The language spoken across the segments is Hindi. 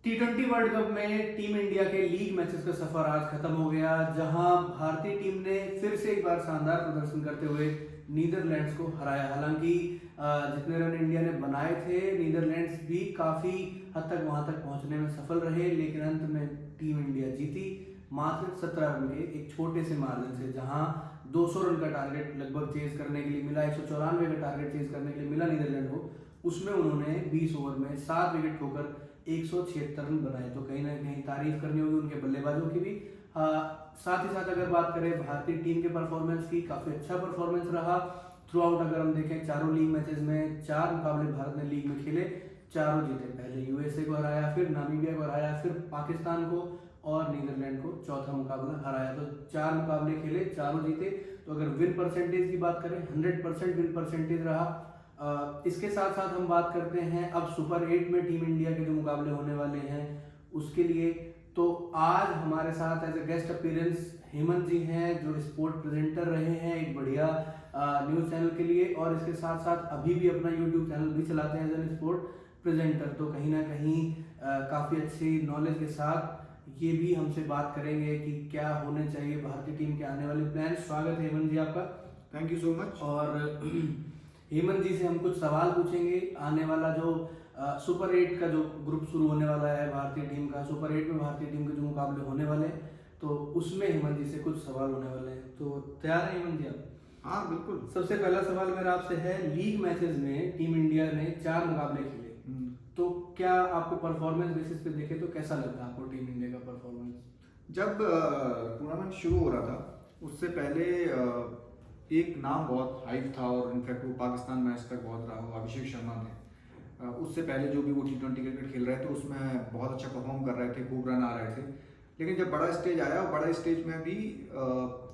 T20 वर्ल्ड कप में टीम इंडिया के लीग मैचेस का सफर आज खत्म हो गया, जहां भारतीय टीम ने फिर से एक बार शानदार प्रदर्शन करते हुए नीदरलैंड्स को हराया। हालांकि जितने रन इंडिया ने बनाए थे, नीदरलैंड्स भी काफी हद तक वहां तक पहुंचने में सफल रहे, लेकिन अंत में टीम इंडिया जीती मात्र 17 रन के एक छोटे से मार्जिन से। जहां 200 रन का टारगेट लगभग चेज करने के लिए मिला, 194 का टारगेट चेज करने के लिए मिला नीदरलैंड को, उसमें उन्होंने 20 ओवर में 7 विकेट खोकर 176 रन बनाए। तो कहीं ना कहीं तारीफ करनी होगी उनके बल्लेबाजों की भी। साथ ही साथ अगर बात करें भारतीय टीम के परफॉर्मेंस की, काफी अच्छा परफॉर्मेंस रहा थ्रू आउट। अगर हम देखें चारों लीग मैचेस में 4 मुकाबले भारत ने लीग में खेले, चारों जीते। पहले यूएसए को हराया, फिर नामीबिया को हराया, फिर पाकिस्तान को और नीदरलैंड को चौथा मुकाबला हराया। तो 4 मुकाबले खेले, चारों जीते। तो अगर विन परसेंटेज की बात करें, 100% विन परसेंटेज रहा। इसके साथ साथ हम बात करते हैं अब सुपर 8 में टीम इंडिया के जो मुकाबले होने वाले हैं उसके लिए। तो आज हमारे साथ as a guest appearance Hemant ji हैं, जो स्पोर्ट प्रेजेंटर रहे हैं एक बढ़िया न्यूज़ चैनल के लिए, और इसके साथ साथ अभी भी अपना यूट्यूब चैनल भी चलाते हैं एज एन स्पोर्ट प्रेजेंटर। तो कहीं ना कहीं काफ़ी अच्छी नॉलेज के साथ ये भी हमसे बात करेंगे कि क्या होने चाहिए भारतीय टीम के आने वाले प्लान। स्वागत है हेमंत जी आपका। Thank you so much. और हेमंत जी से हम कुछ सवाल पूछेंगे। आने वाला जो सुपर 8 का जो ग्रुप शुरू होने वाला है भारतीय टीम का, सुपर 8 में भारतीय टीम के जो मुकाबले होने वाले हैं, तो उसमें हेमंत जी से कुछ सवाल होने वाले हैं। तो तैयार है हेमंत जी आप? हाँ बिल्कुल। सबसे पहला सवाल मेरा आपसे है, लीग मैचेस में टीम इंडिया ने 4 मुकाबले खेले, तो क्या आपको परफॉर्मेंस बेसिस पे देखे तो कैसा लगता है आपको टीम इंडिया का परफॉर्मेंस? जब टूर्नामेंट शुरू हो रहा था उससे पहले एक नाम बहुत हाइप था, और इनफैक्ट वो पाकिस्तान मैच तक बहुत रहा, वो अभिषेक शर्मा थे। उससे पहले जो भी वो T20 क्रिकेट खेल रहे थे उसमें बहुत अच्छा परफॉर्म कर रहे थे, खूब रन आ रहे थे। लेकिन जब बड़ा स्टेज आया, और बड़ा स्टेज में भी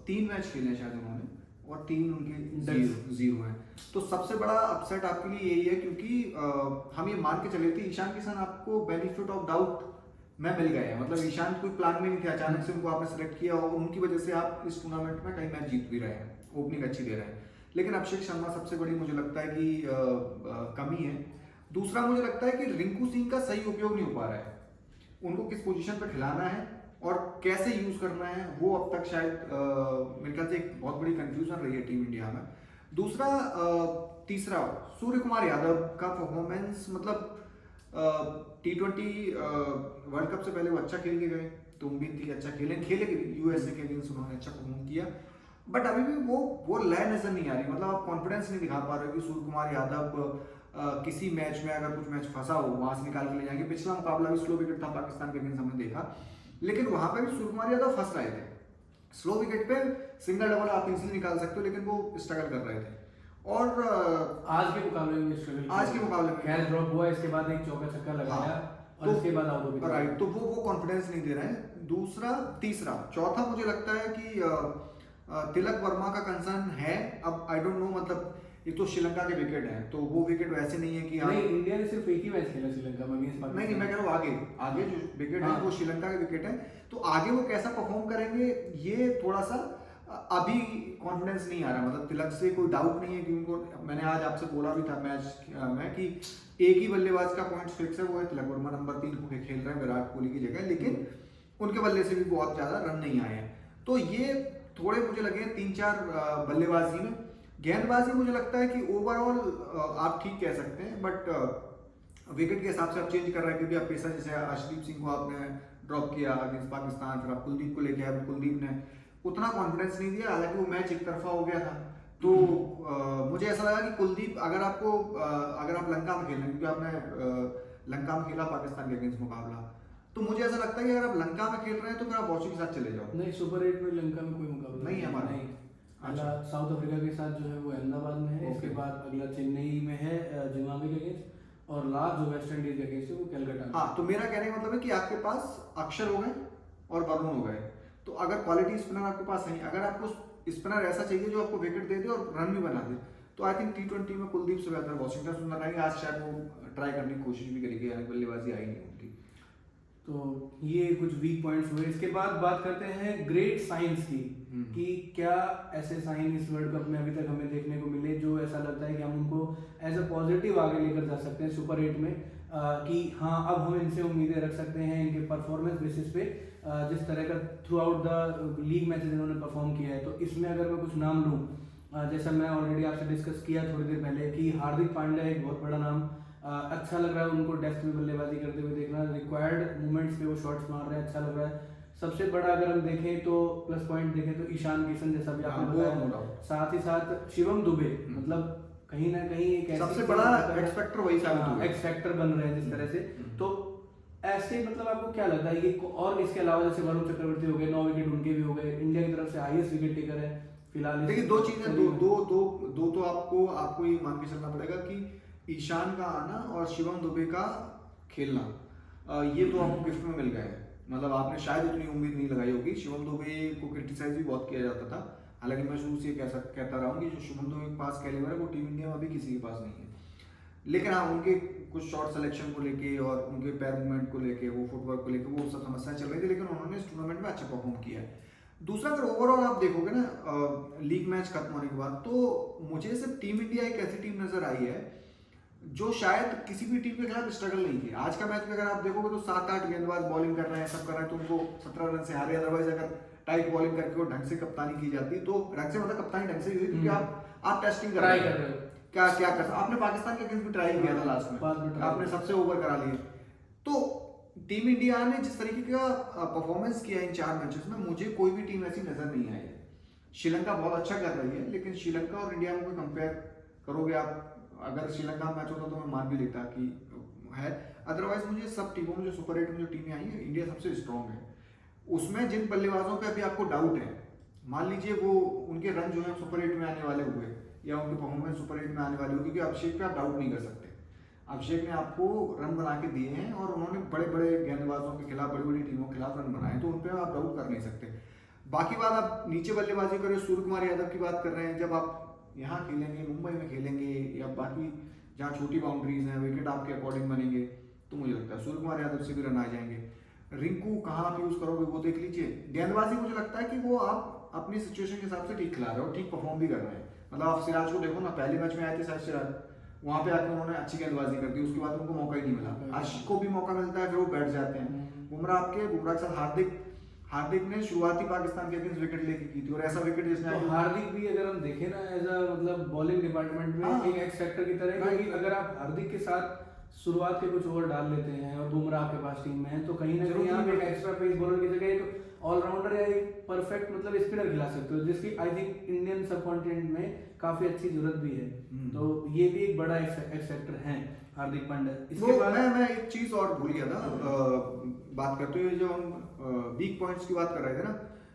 3 मैच खेले शायद उन्होंने, और 3 उनके जीरो हैं। तो सबसे बड़ा अपसेट आपके लिए यही है, क्योंकि हम ये मान के चले थे ईशान किशन आपको बेनिफिट ऑफ डाउट में मिल गए हैं। मतलब ईशान कोई प्लान में नहीं थे, अचानक से उनको आपने सेलेक्ट किया और उनकी वजह से आप इस टूर्नामेंट में कई मैच जीत भी रहे हैं, ओपनिंग अच्छी दे रहे हैं। लेकिन अभिषेक शर्मा सबसे बड़ी मुझे लगता है कि कमी है। दूसरा मुझे लगता है कि रिंकू सिंह का सही उपयोग नहीं हो पा रहा है। उनको किस पोजीशन पर खिलाना है और कैसे यूज करना है, वो अब तक शायद मेरे ख्याल से एक बहुत बड़ी कंफ्यूजन रही है टीम इंडिया में। दूसरा तीसरा सूर्य कुमार यादव का परफॉर्मेंस, मतलब T20 वर्ल्ड कप से पहले वो अच्छा खेल के गए, तो उम्मीद थी अच्छा खेले यूएसए के अगेंस्ट उन्होंने अच्छा परफॉर्म किया, बट अभी भी वो लय नजर नहीं आ रही। मतलब आप कॉन्फिडेंस नहीं दिखा पा रहे हो कि सूर्य कुमार यादव किसी मैच में अगर कुछ मैच फंसा हो वहां से निकाल के ले जाएंगे। पिछला मुकाबला भी स्लो विकेट था पाकिस्तान के अगेंस्ट, हमने देखा, लेकिन वहां पे भी सूर्य कुमार यादव फंस रहे थे। स्लो विकेट पे सिंगल डबल आप इजीली निकाल सकते हो, लेकिन वो स्ट्रगल कर रहे थे। और आज के मुकाबले में स्ट्रगल, आज के मुकाबले में कैच ड्रॉप हुआ, इसके बाद एक चौका छक्का लगाया, और तो इसके बाद आउट हो गए। राइट, तो वो कॉन्फिडेंस नहीं दे रहे हैं। दूसरा, तीसरा, चौथा मुझे लगता है कि तिलक वर्मा का कंसर्न है। अब आई डोंट नो, मतलब एक तो श्रीलंका के विकेट हैं, तो वो विकेट वैसे नहीं है कि नहीं, इंडिया ने सिर्फ एक ही मैच खेला श्रीलंका में अगेंस्ट पाकिस्तान। नहीं, मैं कह रहा हूँ आगे जो विकेट है वो श्रीलंका के विकेट है, तो आगे वो कैसा परफॉर्म करेंगे ये थोड़ा सा अभी कॉन्फिडेंस नहीं आ रहा। मतलब तिलक से कोई डाउट नहीं है कि उनको, मैंने आज आपसे बोला भी था मैच में कि एक ही बल्लेबाज का पॉइंट फिक्स है, वो है तिलक वर्मा, नंबर 3 को खेल रहे हैं विराट कोहली की जगह, लेकिन उनके बल्ले से भी बहुत ज्यादा रन नहीं आए हैं। तो ये थोड़े मुझे लगे 3-4 बल्लेबाजी में। गेंदबाजी मुझे लगता है कि ओवरऑल आप ठीक कह सकते हैं, बट विकेट के हिसाब से आप चेंज कर रहे हैं, क्योंकि आप पेसर जैसे अर्शदीप सिंह को आपने ड्रॉप किया अगेंस्ट पाकिस्तान, फिर आप कुलदीप को लेके आए, कुलदीप ने उतना कॉन्फिडेंस नहीं दिया, हालांकि वो मैच एक तरफा हो गया था। तो मुझे ऐसा लगा कि कुलदीप, अगर आप लंका में खेल रहे हैं, क्योंकि आपने लंका में खेला पाकिस्तान के अगेंस्ट मुकाबला, तो मुझे ऐसा लगता है कि अगर आप लंका में खेल रहे हैं तो फिर आप वॉशिंग के साथ चले जाओ। नहीं, सुपर 8 में लंका में कोई मुकाबला नहीं है हमारा। नहीं। अच्छा। साउथ अफ्रीका के साथ जो है वो अहमदाबाद में है, इसके बाद अगला चेन्नई में है जिम्बाब्वे के अगेंस्ट, और लास्ट जो वेस्ट इंडीज के अगेंस्ट है वो कलकत्ता में। हाँ, तो मेरा कहने का मतलब है कि आपके पास अक्षर हो गए और वरुण हो गए, तो अगर क्वालिटी स्पिनर आपके पास नहीं, अगर आपको स्पिनर ऐसा चाहिए जो आपको विकेट दे दे और रन भी बना दे, तो आई थिंक T20 में कुलदीप से बेहतर वॉशिंगटन सुंदर रहेंगे। आज शायद वो ट्राई करने की कोशिश भी करेगी, यानी बल्लेबाजी आई नहीं उनकी। तो ये कुछ वीक पॉइंट्स हुए। इसके बाद बात करते हैं ग्रेट साइंस की, कि क्या ऐसे साइन इस वर्ल्ड कप में अभी तक हमें देखने को मिले जो ऐसा लगता है कि हम उनको एज अ पॉजिटिव आगे लेकर जा सकते हैं सुपर 8 में। कि हाँ अब हम इनसे उम्मीदें रख सकते हैं इनके परफॉर्मेंस बेसिस पे, जिस तरह का through out the league matches इन्होंने परफॉर्म किया है। तो इसमें अगर मैं कुछ नाम लूँ, जैसा मैं ऑलरेडी आपसे डिस्कस किया थोड़ी देर पहले कि हार्दिक पांड्या एक बहुत बड़ा नाम, अच्छा लग रहा है उनको डेस्क में बल्लेबाजी करते हुए देखना, रिक्वायर्ड मूवमेंट्स पे वो शॉट्स मार रहे हैं, अच्छा लग रहा है। सबसे बड़ा अगर हम देखें तो प्लस पॉइंट देखें तो ईशान किशन, जैसा भी आपने बताया, साथ ही साथ शिवम दुबे, मतलब कहीं ना कहीं एक सबसे बड़ा एक्स फैक्टर वही साबित हुआ, एक्स फैक्टर बन रहे हैं जिस तरह से। तो ऐसे मतलब आपको क्या लगता है ये, और इसके अलावा जैसे वरुण चक्रवर्ती हो गए, 9 विकेट उनके भी हो गए, इंडिया की तरफ से हाईएस्ट विकेट टेकर है फिलहाल। देखिए दो चीजें, दो तो आपको ये मान के चलना पड़ेगा कि ईशान का आना और शिवम दुबे का खेलना, ये तो आपको गिफ्ट में मिल गया है। मतलब आपने शायद उतनी उम्मीद नहीं लगाई होगी। शिवम दुबे को क्रिटिसाइज भी बहुत किया जाता था, हालांकि मैं शुरू से कहता रहा हूँ कि जो शिवम दुबे के पास कैलिबर है वो टीम इंडिया में अभी किसी के पास नहीं है। लेकिन हाँ, उनके कुछ शॉट सिलेक्शन को लेके और उनके पैर मूवमेंट को लेके, वो फुटवर्क को लेके वो सब समस्याएं चल रही थी, लेकिन उन्होंने इस टूर्नामेंट में अच्छा परफॉर्म किया है। दूसरा, अगर ओवरऑल आप देखोगे ना लीग मैच खत्म होने के बाद, तो मुझे सिर्फ टीम इंडिया एक ऐसी टीम नजर आई है जो शायद किसी भी टीम के खिलाफ स्ट्रगल नहीं की। आज का मैच में अगर आप देखोगे तो 7-8 गेंदबाज बॉलिंग कर रहे हैं, सब कर रहे हैं, तो उनको 17 रन से हारे। अदरवाइज अगर टाइट बॉलिंग करके वो ढंग से कप्तानी की जाती, तो ढंग से मतलब कप्तानी ढंग से हुई, क्योंकि आप टेस्टिंग कर रहे हो क्या क्या कर। आपने पाकिस्तान के अगेंस्ट भी ट्राई किया था लास्ट में, आपने सबसे ओवर करा लिए। तो टीम इंडिया ने जिस तरीके का परफॉर्मेंस किया इन 4 मैचेस में, मुझे कोई भी टीम ऐसी नजर नहीं आई है। श्रीलंका बहुत अच्छा कर रही है, लेकिन श्रीलंका और इंडिया में कोई कंपेयर करोगे आप, अगर श्रीलंका मैच होता तो मैं मान भी लेता कि है। अदरवाइज मुझे सब टीमों में जो सुपर 8 में जो टीमें आई है, इंडिया सबसे स्ट्रॉन्ग है। उसमें जिन बल्लेबाजों पे अभी आपको डाउट है, मान लीजिए वो उनके रन जो है सुपर 8 में आने वाले हुए, या उनकी परफॉर्मेंस सुपर 8 में आने वाली हो, क्योंकि अभिषेक पे आप डाउट नहीं कर सकते। अभिषेक ने आपको रन बना के दिए हैं और उन्होंने बड़े बड़े गेंदबाजों के खिलाफ, बड़ी बड़ी टीमों के खिलाफ रन बनाए, तो उन पर आप डाउट कर नहीं सकते। बाकी बात, आप नीचे बल्लेबाजी कर रहे हो, सूर्य कुमार यादव की बात कर रहे हैं, जब आप यहाँ खेलेंगे, मुंबई में खेलेंगे, या बाकी जहाँ छोटी बाउंड्रीज हैं, विकेट आपके अकॉर्डिंग बनेंगे, तो मुझे लगता है सूर्य कुमार यादव से भी रन आ जाएंगे। रिंकू कहाँ आप यूज करोगे वो देख लीजिए। गेंदबाजी मुझे लगता है कि वो आप अपनी सिचुएशन के हिसाब से ठीक खिला रहे हो, ठीक परफॉर्म भी कर रहे हैं। मतलब आप सिराज को देखो ना, पहले मैच में आए थे शायद सिराज, वहां पे आके उन्होंने अच्छी गेंदबाजी कर दी, उसके बाद उनको मौका ही नहीं मिला। आशिक को भी मौका मिलता है, फिर वो बैठ जाते हैं। बुमराह के साथ हार्दिक ने शुरुआती पाकिस्तान के अगेंस्ट विकेट लेके की थी, और ऐसा विकेट जिसने तो हार्दिक भी अगर हम देखें ना एज अ मतलब बॉलिंग डिपार्टमेंट में एक एक्स फैक्टर की तरह, क्योंकि अगर आप हार्दिक के साथ शुरुआत के कुछ ओवर डाल लेते हैं और बुमराह आपके पास टीम में है, तो कहीं ना कहीं आप एक एक्स्ट्रा पेस बॉलर की जगह एक ऑलराउंडर या एक परफेक्ट मतलब स्पिनर खिला सकते हो, जिसकी आई थिंक इंडियन सबकॉन्टिनेंट में काफी अच्छी जरूरत भी है। तो ये भी एक बड़ा एक्स फैक्टर है हार्दिक पांड्या। इसके बाद मैं एक चीज और भूल गया था बात करते हुए, जो हम वीक पॉइंट्स की बात कर रहे थे ना,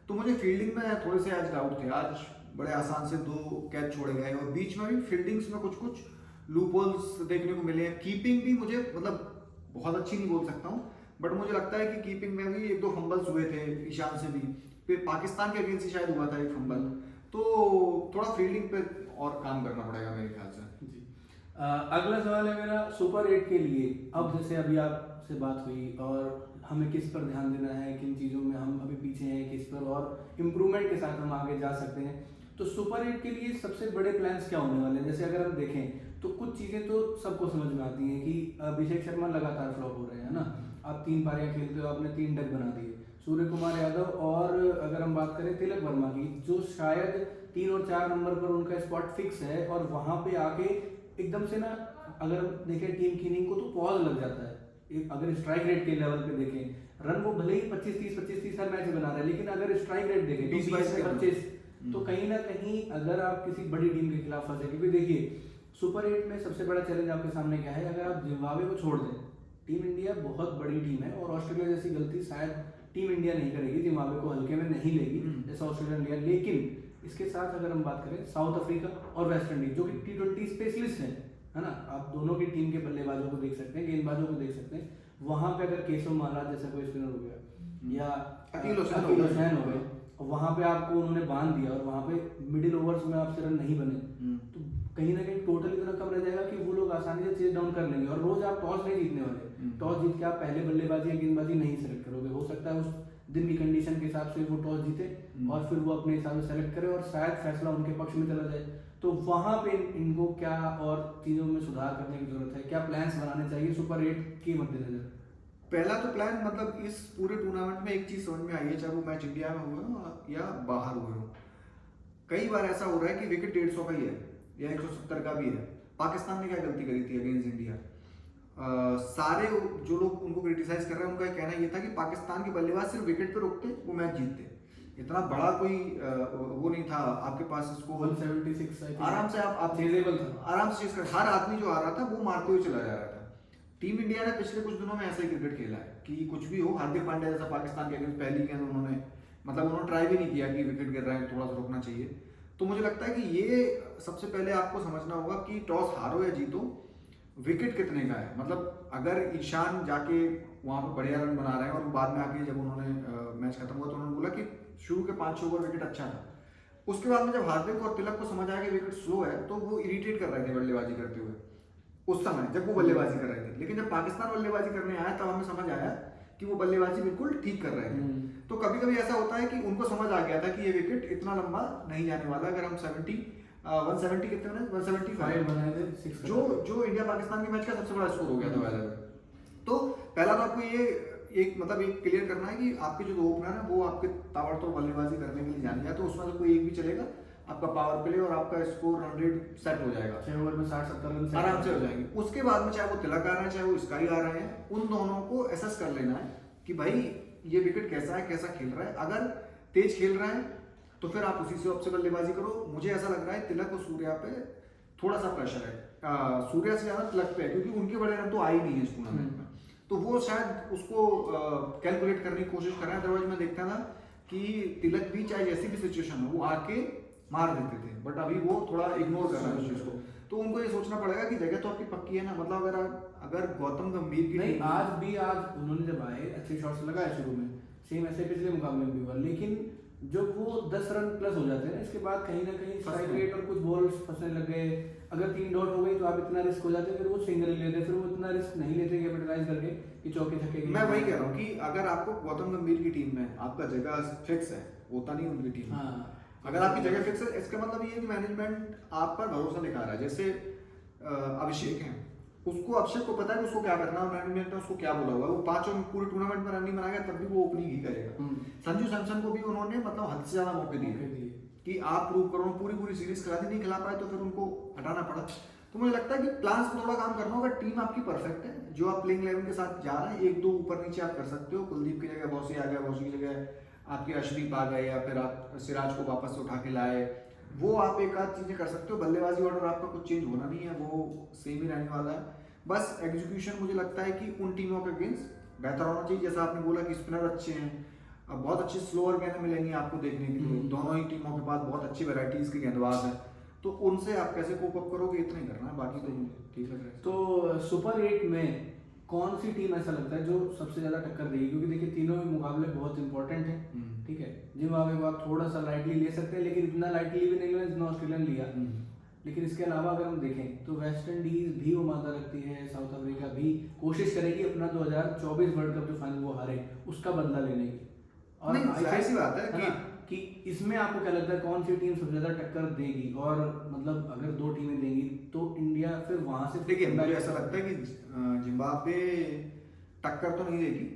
तो मुझे फील्डिंग में थोड़े से आज डाउट थे। आज बड़े आसान से 2 कैच छोड़े गए, और बीच में भी फील्डिंग्स में कुछ लूपहोल्स देखने को मिले हैं। कीपिंग भी मुझे मतलब बहुत अच्छी नहीं बोल सकता हूँ, बट मुझे लगता है कि कीपिंग में भी 1-2 फंबल्स हुए थे ईशान से भी, फिर पाकिस्तान के अगेंस्ट ही शायद हुआ था एक फंबल। तो थोड़ा फील्डिंग पे और काम करना पड़ेगा मेरे ख्याल से। अगला सवाल है मेरा सुपर 8 के लिए। अब जैसे अभी आपसे बात हुई और हमें किस पर ध्यान देना है, किन चीज़ों में हम अभी पीछे हैं, किस पर और इम्प्रूवमेंट के साथ हम आगे जा सकते हैं, तो सुपर 8 के लिए सबसे बड़े प्लान्स क्या होने वाले हैं? जैसे अगर हम देखें तो कुछ चीज़ें तो सबको समझ में आती हैं कि अभिषेक शर्मा लगातार फ्लॉप हो रहे हैं ना, आप 3 पारियां खेलते हो, आपने 3 डक बना दिए। सूर्य कुमार यादव और अगर हम बात करें तिलक वर्मा की, जो शायद 3 और 4 नंबर पर उनका स्पॉट फिक्स है, और वहां पे आके एकदम से ना अगर देखें टीम की इनिंग को तो पॉज लग जाता है। अगर स्ट्राइक रेट के लेवल पे देखें, रन वो भले ही 25-30 हर मैच में बना रहे हैं, लेकिन अगर स्ट्राइक रेट देखें 20-22 से 25, तो कहीं ना कहीं अगर आप किसी बड़ी टीम के खिलाफ फंसे, क्योंकि देखिए सुपर 8 में सबसे बड़ा चैलेंज आपके सामने क्या है, अगर आप जिम्बाब्वे को छोड़ दें, टीम इंडिया बहुत बड़ी टीम है, और ऑस्ट्रेलिया जैसी गलती शायद टीम इंडिया नहीं करेगी, जिम्बाब्वे को हल्के में नहीं लेगी जैसा ऑस्ट्रेलिया लिया। लेकिन इसके साथ अगर हम बात करें साउथ अफ्रीका और वेस्ट इंडीज, जो कि T20 स्पेशलिस्ट हैं, है ना, आप दोनों की टीम के बल्लेबाजों को देख सकते हैं, गेंदबाजों को देख सकते हैं, वहां पे अगर केशव महाराज जैसा कोई स्पिनर हो गया या अकील हुसैन हो गए, वहां पे आपको उन्होंने बांध दिया और वहां पे मिडिल ओवर्स में आपसे रन नहीं बने, तो कहीं ना कहीं टोटल इतना कम रह जाएगा कि वो लोग आसानी से चेज डाउन कर लेंगे। और रोज आप टॉस नहीं जीतने वाले, टॉस जीत के आप पहले बल्लेबाजी या गेंदबाजी नहीं सेलेक्ट करोगे। हो सकता है उस दिन की कंडीशन के हिसाब से वो टॉस जीते और फिर वो अपने हिसाब से सेलेक्ट करे और शायद फैसला उनके पक्ष में चला जाए। तो वहाँ पे इनको क्या और चीज़ों में सुधार करने की जरूरत है, क्या प्लान्स बनाने चाहिए सुपर 8 के मद्देनजर? पहला तो प्लान मतलब इस पूरे टूर्नामेंट में एक चीज समझ में आई है, चाहे वो मैच इंडिया में हुए हो या बाहर हुए हो, कई बार ऐसा हो रहा है कि विकेट 150 का ही है या 170 का भी है। पाकिस्तान ने क्या गलती करी थी अगेंस्ट इंडिया? सारे जो लोग उनको क्रिटिसाइज कर रहे हैं उनका कहना ये था कि पाकिस्तान के बल्लेबाज सिर्फ विकेट पे रोकते वो मैच जीतते। इतना बड़ा कोई वो नहीं था आपके पास, इसको 176 आराम से आप चेजेबल था, आराम से चीज कर, हर आदमी जो आ रहा था वो मारते हुए चला जा रहा था। टीम इंडिया ने पिछले कुछ दिनों में ऐसा ही क्रिकेट खेला है कि कुछ भी हो, हार्दिक पांड्या जैसा पाकिस्तान के अगेंस्ट पहली गेंद उन्होंने उन्होंने ट्राई भी नहीं किया कि विकेट गिर रहा है थोड़ा सा रोकना चाहिए। तो मुझे लगता है कि ये सबसे पहले आपको समझना होगा कि टॉस हारो या जीतो, विकेट कितने का है। मतलब अगर ईशान जाके वहां पर बढ़िया रन बना रहे हैं और बाद में आके जब उन्होंने मैच खत्म हुआ तो उन्होंने बोला कि शुरू के 5-6 ओवर विकेट अच्छा था, उसके बाद में जब हार्दिक और तिलक को समझ आया कि विकेट स्लो है तो वो इरिटेट कर रहे थे बल्लेबाजी करते हुए उस समय जब वो बल्लेबाजी कर रहे थे। लेकिन जब पाकिस्तान बल्लेबाजी करने आया तब हमें समझ आया कि वो बल्लेबाजी बिल्कुल ठीक कर रहे थे। तो कभी कभी ऐसा होता है कि उनको समझ आ गया था कि ये विकेट इतना लंबा नहीं जाने वाला। अगर हम 170 कितने बने, 175 बनाए थे, 6 जो इंडिया पाकिस्तान के मैच का सबसे बड़ा स्कोर हो गया था वैसे। तो पहला तो आपको ये एक क्लियर करना है कि आपके जो 2 ओपनर है वो आपके ताबड़तोड़ बल्लेबाजी करने के लिए जाने जाए, तो उसमें से कोई एक भी चलेगा, आपका पावर प्ले और आपका स्कोर रन रेट सेट हो जाएगा, 6 ओवर में 60-70 रन आराम से हो जाएंगे। उसके बाद में चाहे वो तिलक आ रहे हैं चाहे वो स्काई आ रहे हैं, उन दोनों को एसेस कर लेना है कि भाई ये विकेट कैसा है, कैसा खेल रहा है। अगर तेज खेल रहा है तो फिर आप उसी से बल्लेबाजी करो। मुझे ऐसा लग रहा है तिलक और सूर्या पे थोड़ा सा प्रेशर है, सूर्या से ज्यादा तिलक पे है, क्योंकि उनके बड़े रन तो आ ही नहीं है इस टूर्नामेंट में, तो वो शायद उसको कैलकुलेट करने की कोशिश कर रहे हैं। अदरवाइज मैं देखता था कि तिलक भी चाहे जैसी भी सिचुएशन हो वो आके मार देते थे, बट अभी वो थोड़ा इग्नोर कर रहे हैं उस चीज को। तो उनको ये सोचना पड़ेगा कि जगह तो आपकी पक्की है ना, मतलब अगर गौतम गंभीर की नहीं, आज उन्होंने जब आए अच्छे शॉट्स लगाए शुरू में, सेम ऐसे पिछले मुकाबले में भी हुआ, लेकिन जब वो 10 रन प्लस हो जाते हैं ना, इसके बाद कहीं ना कहीं स्ट्राइक रेट और कुछ बॉल्स फंसने लग गए। अगर 3 डॉट हो गई तो आप इतना रिस्क हो जाते, फिर वो सिंगल लेते, फिर वो इतना रिस्क नहीं लेते कैपिटलाइज करके कि चौके छक्के। मैं वही कह रहा हूँ कि अगर आपको गौतम गंभीर की टीम में आपका जगह फिक्स है, होता नहीं उनकी टीम में, अगर आपकी जगह फिक्स है इसका मतलब ये है कि मैनेजमेंट आप पर भरोसा दिखा रहा है। जैसे अभिषेक है, उसको अभिषेक को पता है कि उसको क्या करना है, मैनेजमेंट ने उसको क्या बोला हुआ है, वो 5 पूरे टूर्नामेंट में रन नहीं बनाएगा तब भी वो ओपनिंग ही करेगा। संजू सैमसन को भी उन्होंने मतलब हद से ज्यादा मौके दिए कि आप प्रूव करो, पूरी सीरीज खिला दी, नहीं खिला पाए तो फिर उनको हटाना पड़ा। तो मुझे लगता है कि प्लान्स में थोड़ा काम करना होगा। टीम आपकी परफेक्ट है, जो आप प्लेइंग 11 के साथ जा रहे हैं, 1-2 ऊपर नीचे आप कर सकते हो। कुलदीप की जगह बॉसी आ गया, बॉसी की जगह आपके अशरीफ आ गए, या फिर आप सिराज को वापस से उठा के लाए, वो आप एक आध चीजें कर सकते हो। बल्लेबाजी ऑर्डर आपका कुछ चेंज होना नहीं है, वो सेम ही रहने वाला है। बस एग्जीक्यूशन मुझे लगता है कि उन टीमों के अगेंस्ट बेहतर होना चाहिए। जैसा आपने बोला कि स्पिनर अच्छे हैं, अब बहुत अच्छे स्लोअर गेंद मिलेंगी आपको देखने के लिए, दोनों ही टीमों के पास बहुत अच्छी वैरायटीज के गेंदबाज हैं, तो उनसे आप कैसे कोप अप करोगे इतना ही करना है, बाकी तो ठीक लग रहा है। तो सुपर 8 में कौन सी टीम ऐसा लगता है जो सबसे ज्यादा टक्कर देगी? क्योंकि देखिए तीनों ही मुकाबले बहुत इंपॉर्टेंट है, ठीक है। जिम्बाब्वे को आप थोड़ा सा लाइटली ले सकते हैं, लेकिन इतना लाइटली भी नहीं लेना जितना ऑस्ट्रेलिया ने लिया। लेकिन इसके अलावा अगर हम देखें तो वेस्ट इंडीज भी वो मानता रखती है, साउथ अफ्रीका भी कोशिश करेगी अपना 2024 वर्ल्ड कप जो फाइनल वो हारे उसका बदला लेने की। और ऐसी बात है कि इसमें आपको क्या लगता है कौन सी टीम सबसे ज्यादा टक्कर देगी? और मतलब अगर 2 टीमें देंगी तो इंडिया फिर वहां से, देखिए मुझे ऐसा लगता है कि जिम्बाब्वे टक्कर तो नहीं देगी,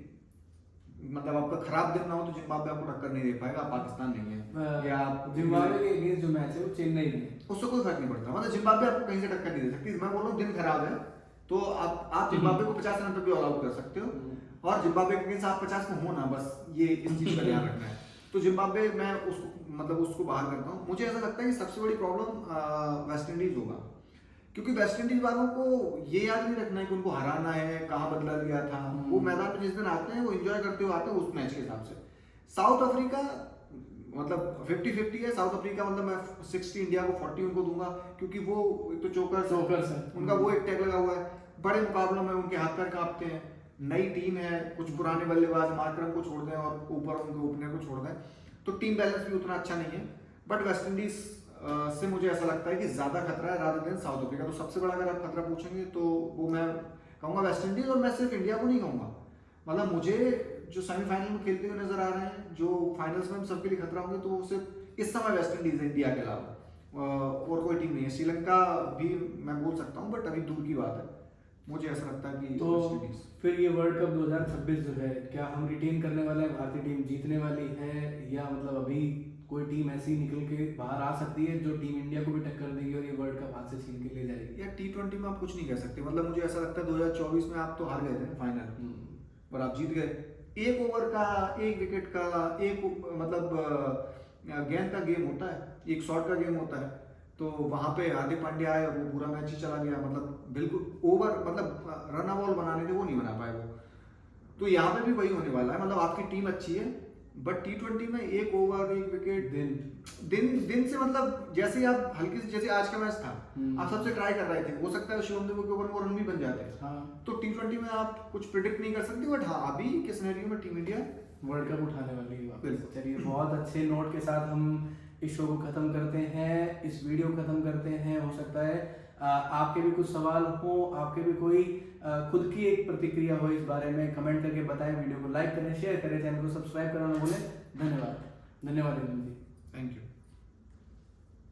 मतलब आपका खराब दिन ना हो तो जिम्बाब्वे आपको टक्कर नहीं दे पाएगा, पाकिस्तान नहीं है। या जिम्बाब्वे के अगेंस्ट जो मैच है वो चेन्नई में, उससे कोई फर्क नहीं पड़ता, मतलब जिम्बाब्वे आपको कहीं से टक्कर नहीं दे सकती। मैं बोल रहा हूँ दिन खराब है तो आप जिम्बाब्वे को 50 रन तक भी ऑल आउट कर सकते हो, और जिम्बाब्वे के अगेंस्ट आप 50 में हो ना, बस ये इस चीज का ध्यान रखना है। तो जिम्बाब्वे मैं उसको बाहर करता हूँ। मुझे ऐसा लगता है कि सबसे बड़ी प्रॉब्लम वेस्ट इंडीज होगा, क्योंकि वेस्ट इंडीज वालों को ये याद नहीं रखना है कि उनको हराना है, कहाँ बदला लिया था। वो मैदान में जिस दिन आते हैं वो एंजॉय करते हुए आते हैं उस मैच के हिसाब से। साउथ अफ्रीका मतलब 50-50 है। साउथ अफ्रीका मतलब मैं 60 इंडिया को 40 उनको दूंगा, क्योंकि वो एक तो चोकर्स है उनका, वो एक टैग लगा हुआ है। बड़े मुकाबलों में उनके हाथ पैर कांपते हैं, नई टीम है, कुछ पुराने बल्लेबाज मार्करम को छोड़ दें और ऊपर उनके ओपनर को छोड़ दें, तो टीम बैलेंस भी उतना अच्छा नहीं है। बट वेस्ट इंडीज से मुझे ऐसा लगता है कि ज्यादा खतरा है रादर देन साउथ अफ्रीका। तो सबसे बड़ा अगर आप खतरा पूछेंगे तो वो मैं कहूंगा वेस्ट इंडीज। और मैं सिर्फ इंडिया को नहीं कहूंगा, मतलब मुझे जो सेमीफाइनल में खेलते हुए नजर आ रहे हैं, जो फाइनल्स में सबके लिए खतरा होंगे, तो वो सिर्फ इस समय वेस्ट इंडीज है इंडिया के अलावा। और कोई टीम नहीं है। श्रीलंका भी मैं बोल सकता हूँ, बट अभी दूर की बात है। मुझे ऐसा लगता है कि तो वेस्ट इंडीज। फिर ये वर्ल्ड कप 2026 जो है, क्या हम रिटेन करने वाले हैं, भारतीय टीम जीतने वाली है, या मतलब अभी कोई टीम ऐसी निकल के बाहर आ सकती है जो टीम इंडिया को भी टक्कर देगी और ये वर्ल्ड कप हाथ से छीन के ले जाएगी? या T20 में आप कुछ नहीं कह सकते। मतलब मुझे ऐसा लगता है 2024 में आप तो हार गए थे फाइनल, और आप जीत गए। एक ओवर का, एक विकेट का, एक गेंद का गेम होता है, एक शॉट का गेम होता है। तो वहां पे हार्दिक पांड्या आए, वो पूरा मैच ही चला गया। मतलब बिल्कुल ओवर, मतलब रन बॉल बनाने थे, वो नहीं बना पाए वो। तो यहाँ पे भी वही होने वाला है। मतलब आपकी टीम अच्छी है, बट T20 में एक ओवर, एक विकेट, दिन से, मतलब जैसे आप हल्की से, जैसे आज का मैच था, आप सबसे ट्राई कर रहे थे, हो सकता है शिवम दुबे के ओवर में रन भी बन जाते हैं। हाँ। तो T20 में आप कुछ प्रिडिक्ट नहीं कर सकते, बट हाँ अभी के सिनेरियो में टीम इंडिया वर्ल्ड कप उठाने वाली है वापस। बिल्कुल। चलिए, बहुत अच्छे नोट के साथ हम इस शो को खत्म करते हैं, इस वीडियो को खत्म करते हैं। हो सकता है आपके भी कुछ सवाल हो, आपके भी कोई खुद की एक प्रतिक्रिया हो इस बारे में, कमेंट करके बताएं। वीडियो को लाइक करें, शेयर करें, चैनल को सब्सक्राइब करना ना भूलें। धन्यवाद। धन्यवाद जी।